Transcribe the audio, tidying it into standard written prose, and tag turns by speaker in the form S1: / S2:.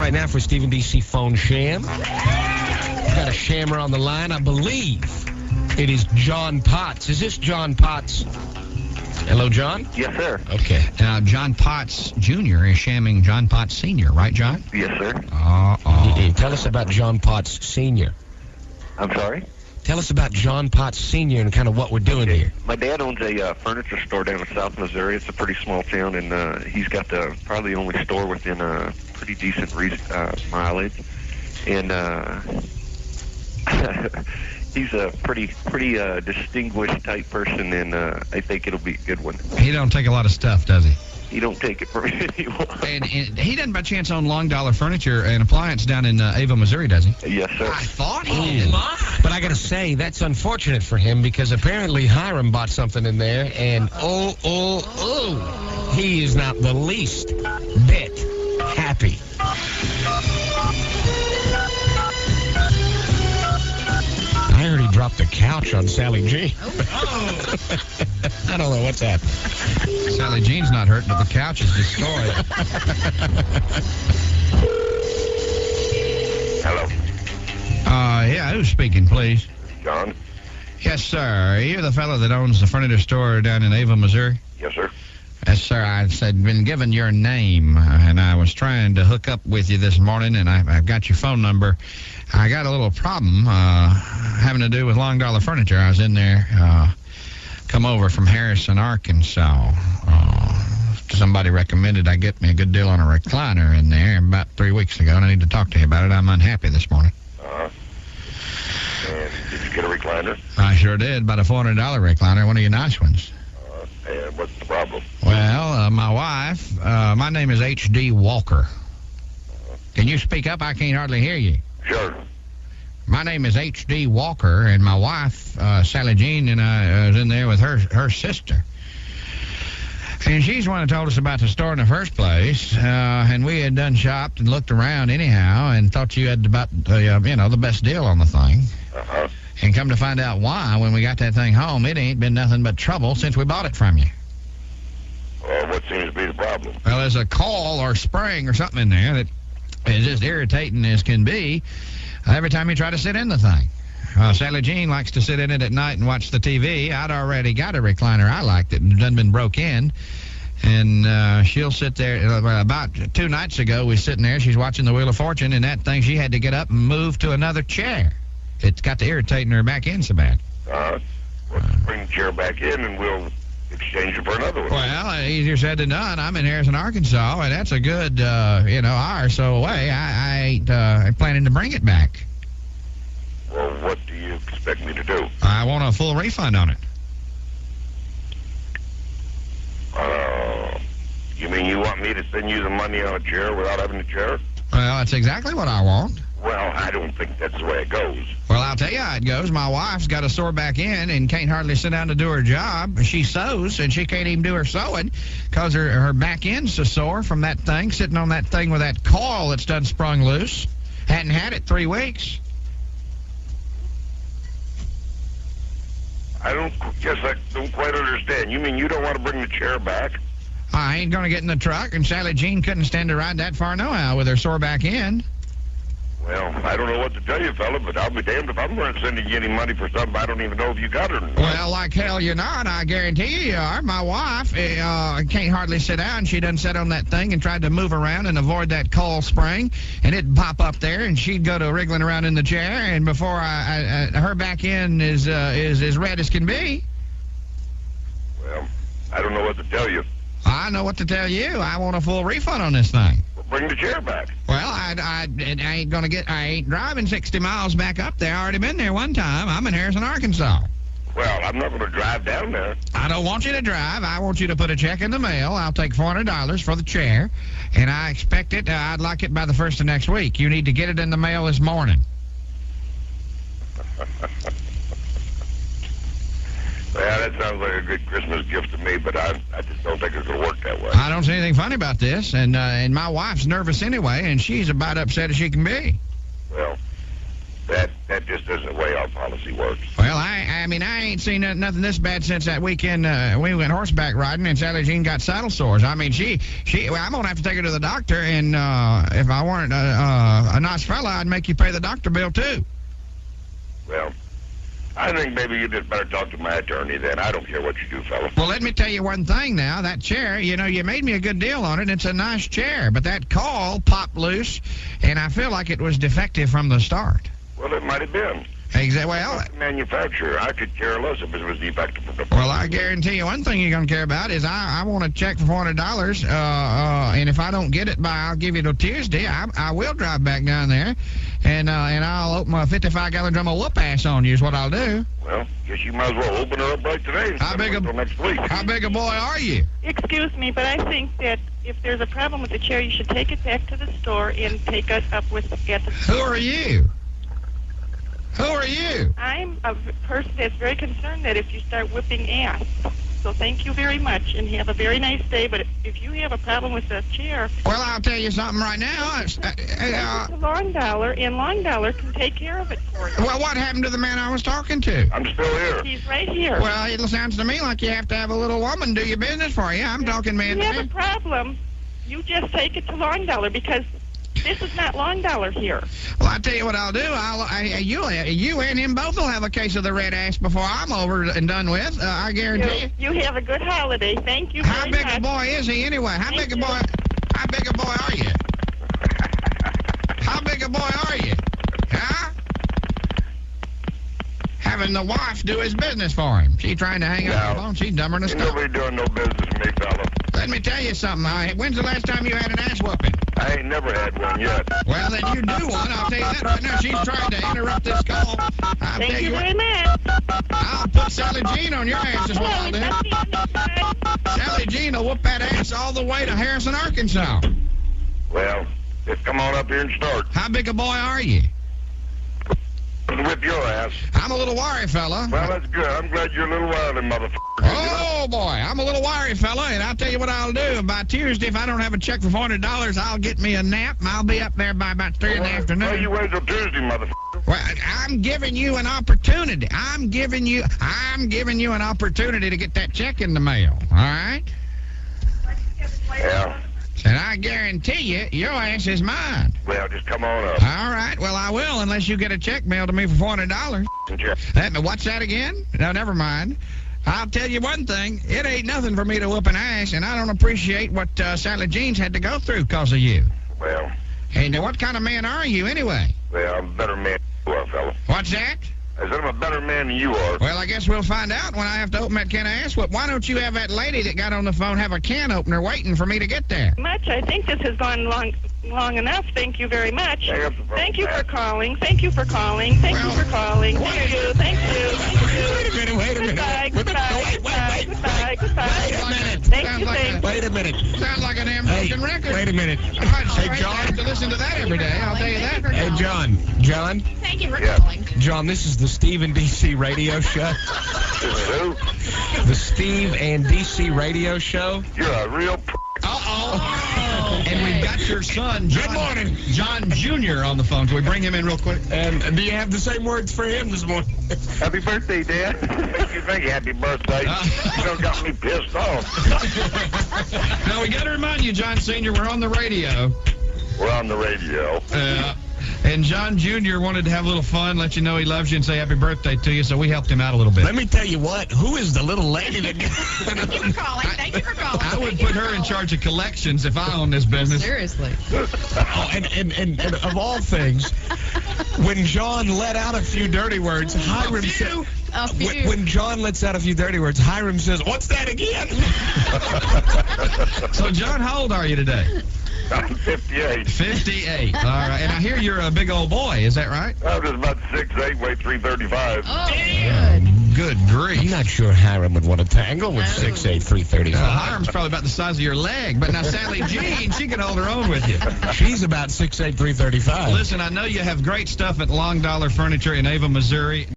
S1: Right now for Stephen D.C. Phone Sham. We've got a shammer on the line. I believe it is John Potts. Is this John Potts? Hello, John?
S2: Yes, sir.
S1: Okay.
S3: Now, John Potts Jr. is shamming John Potts Sr., right, John?
S2: Yes, sir.
S1: Tell us about John Potts Sr.
S2: I'm sorry?
S1: Tell us about John Potts Sr. and kind of what we're doing here.
S2: My dad owns a furniture store down in South Missouri. It's a pretty small town, and he's got probably the only store within a pretty decent mileage. And he's a pretty distinguished type person, and I think it'll be a good one.
S3: He don't take a lot of stuff, does he?
S2: He don't take it from anyone.
S3: And he doesn't by chance own Long Dollar Furniture and Appliance down in Ava, Missouri, does he?
S2: Yes, sir.
S3: I thought he did.
S1: But I got to say, that's unfortunate for him because apparently Hiram bought something in there, and he is not the least bit happy. I heard he dropped the couch on Sally G. I don't know what's happening.
S3: Sally Jean's not hurt, but the couch is destroyed.
S2: Hello.
S3: Yeah, who's speaking, please?
S2: John?
S3: Yes, sir. Are you the fellow that owns the furniture store down in Ava, Missouri?
S2: Yes, sir.
S3: Yes, sir. I've been given your name, and I was trying to hook up with you this morning, and I've got your phone number. I got a little problem having to do with Long Dollar Furniture. I was in there, come over from Harrison, Arkansas. Somebody recommended I get me a good deal on a recliner in there about 3 weeks ago, and I need to talk to you about it. I'm unhappy this morning.
S2: And did you get a recliner?
S3: I sure did. About a $400 recliner, one of your nice ones.
S2: And what's the problem?
S3: Well, my wife, my name is H.D. Walker. Can you speak up? I can't hardly hear you.
S2: Sure.
S3: My name is H.D. Walker, and my wife, Sally Jean, and I was in there with her sister. And she's the one who told us about the store in the first place, and we had done shopped and looked around anyhow and thought you had about, the best deal on the thing.
S2: Uh-huh.
S3: And come to find out why, when we got that thing home, it ain't been nothing but trouble since we bought it from you.
S2: Well, what seems to be the problem?
S3: Well, there's a coil or spring or something in there that is just irritating as can be every time you try to sit in the thing. Sally Jean likes to sit in it at night and watch the TV. I'd already got a recliner I liked that had been broke in. And she'll sit there. About 2 nights ago, we was sitting there. She's watching the Wheel of Fortune, and that thing, she had to get up and move to another chair. It's got to irritating her back end so bad.
S2: Bring the chair back in, and we'll exchange it for another one.
S3: Well, easier said than done. I'm in Harrison, Arkansas, and that's a good, hour or so away. I ain't planning to bring it back.
S2: Well, what do you expect me to do?
S3: I want a full refund on it.
S2: You mean you want me to send you the money on a chair without having a chair?
S3: Well, that's exactly what I want.
S2: Well, I don't think that's the way it goes.
S3: Well, I'll tell you how it goes. My wife's got a sore back end and can't hardly sit down to do her job. She sews, and she can't even do her sewing because her back end's so sore from that thing, sitting on that thing with that coil that's done sprung loose. Hadn't had it 3 weeks.
S2: I don't quite understand. You mean you don't want to bring the chair back?
S3: I ain't going to get in the truck, and Sally Jean couldn't stand to ride that far nohow with her sore back end.
S2: Well, I don't know what to tell you, fella, but I'll be damned if I'm going to send you any money for something I don't even know if you got it or not.
S3: Well, like hell you're not. I guarantee you are. My wife can't hardly sit down. She done sat on that thing and tried to move around and avoid that coil spring, and it'd pop up there, and she'd go to wriggling around in the chair, and before her back end is red as can be.
S2: Well, I don't know what to tell you.
S3: I know what to tell you. I want a full refund on this thing.
S2: Well, bring the chair back.
S3: Well, I ain't driving 60 miles back up there. I already been there one time. I'm in Harrison, Arkansas.
S2: Well, I'm not going to drive down there.
S3: I don't want you to drive. I want you to put a check in the mail. I'll take $400 for the chair, and I expect it. I'd like it by the 1st of next week. You need to get it in the mail this morning.
S2: Well, that sounds like a good Christmas gift to me, but I just don't think it's going to work that way.
S3: I don't see anything funny about this, and my wife's nervous anyway, and she's about upset as she can be.
S2: Well,
S4: That just isn't the way our policy works.
S3: Well, I mean, I ain't seen nothing this bad since that weekend we went horseback riding and Sally Jean got saddle sores. I mean, well, I'm gonna have to take her to the doctor, and if I weren't a nice fella, I'd make you pay the doctor bill too.
S4: Well, I think maybe you just better talk to my attorney then. I don't care what you do, fella.
S3: Well, let me tell you one thing now. That chair, you know, you made me a good deal on it. It's a nice chair, but that caul popped loose, and I feel like it was defective from the start.
S4: Well, it might have been.
S3: Exactly. Well,
S4: Manufacturer, I could care less if it was defective.
S3: Well, I guarantee you one thing you're going to care about is I want a check for $400, and if I don't get it by, I'll give you till Tuesday. I will drive back down there, and I'll open a 55-gallon drum of whoop ass on you is what I'll do.
S4: Well, guess you might as well open her up right today until next week.
S3: How big a boy are you?
S5: Excuse me, but I think that if there's a problem with the chair, you should take it back to the store and take it up with at the store.
S3: Who are you? Who are you?
S5: I'm a person that's very concerned that if you start whipping ass. So thank you very much, and have a very nice day. But if you have a problem with the chair...
S3: Well, I'll tell you something right now.
S5: It's to Long Dollar, and Long Dollar can take care of it for you.
S3: Well, what happened to the man I was talking to?
S4: I'm still here.
S5: He's right here.
S3: Well, it sounds to me like you have to have a little woman do your business for you. I'm talking man to
S5: man. If you
S3: man.
S5: have a problem, you just take it to Long Dollar, because... this is not Long Dollar here.
S3: Well, I'll tell you what I'll do. You and him both will have a case of the red ass before I'm over and done with. I guarantee you.
S5: You have a good holiday. Thank you very much.
S3: How big a boy is he anyway? How big a boy are you? How big a boy are you? Huh? Having the wife do his business for him. She trying to hang up the phone. She's dumber than a stone.
S4: Nobody doing no business with me, fella.
S3: Let me tell you something. When's the last time you had an ass whooping?
S4: I ain't never had one yet.
S3: Well, then you do one. I'll tell you that right now. She's trying to interrupt this call.
S5: Thank you very much.
S3: I'll put Sally Jean on your ass is what I'll do. Sally Jean will whoop that ass all the way to Harrison, Arkansas.
S4: Well, just come on up here and start.
S3: How big a boy are you?
S4: Whip your ass.
S3: I'm a little wiry fella.
S4: Well, that's good. I'm glad you're a little wiry, motherfucker.
S3: Oh, boy. I'm a little wiry fella, and I'll tell you what I'll do. By Tuesday, if I don't have a check for $400, I'll get me a nap, and I'll be up there by about 3 in the afternoon.
S4: Well, you wait till Tuesday, motherfucker.
S3: Well, I'm giving you an opportunity. I'm giving you an opportunity to get that check in the mail, all right?
S4: Yeah.
S3: And I guarantee you, your ass is mine.
S4: Well, just come on up.
S3: All right. Well, I will, unless you get a check mailed to me for $400. What's that again? No, never mind. I'll tell you one thing. It ain't nothing for me to whoop an ass, and I don't appreciate what Sally Jean's had to go through because of you.
S4: Well.
S3: And what kind of man are you, anyway?
S4: Well, I'm a better man than you are, fella.
S3: What's that?
S4: I said I'm a better man than you are.
S3: Well, I guess we'll find out when I have to open that can of ass whip. Why don't you have that lady that got on the phone have a can opener waiting for me to get there?
S5: Much. I think this has gone long enough. Thank you very much. Thank you for calling.
S3: Thank you for calling.
S5: Thank you. Thank you.
S1: Wait a minute.
S5: Goodbye.
S1: Wait a minute.
S3: Sounds like an American record.
S1: Wait a minute.
S3: Hey, John. I have to listen to that every day. I'll tell you that.
S1: Hey, John.
S6: Thank you for calling.
S1: John, this is the Steve and DC radio show.
S4: Who?
S1: The Steve and DC radio show.
S4: You're a real
S3: And we've got your son, John.
S1: Good morning.
S3: John Jr. on the phone. Can we bring him in real quick?
S1: And do you have the same words for him this morning?
S4: Happy birthday, Dad. You think happy birthday? You done got me pissed off.
S3: Now, we got to remind you, John Sr., we're on the radio.
S4: We're on the radio.
S3: And John Jr. wanted to have a little fun, let you know he loves you, and say happy birthday to you, so we helped him out a little bit.
S1: Let me tell you what. Who is the little lady that...
S6: Thank you for calling. Thank you for calling.
S3: I would put her in charge of collections if I owned this business.
S6: Seriously.
S1: Oh, and of all things, when John let out a few dirty words, Hiram said... When John lets out a few dirty words, Hiram says, "What's that again?"
S3: So, John, how old are you today?
S4: I'm 58.
S3: 58. All right. And I hear you're a big old boy. Is that right?
S4: I'm just about 6'8", weigh 335.
S6: Oh,
S3: Good grief.
S1: I'm not sure Hiram would want to tangle with 6'8", 335.
S3: Hiram's probably about the size of your leg, but now Sally Jean, she can hold her own with you.
S1: She's about 6'8", 335.
S3: Listen, I know you have great stuff at Long Dollar Furniture in Ava, Missouri.